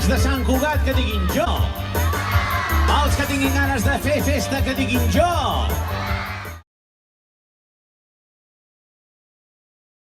amics de Sant Cugat que diguin jo. Els que tinguin ganes de fer festa que diguin jo.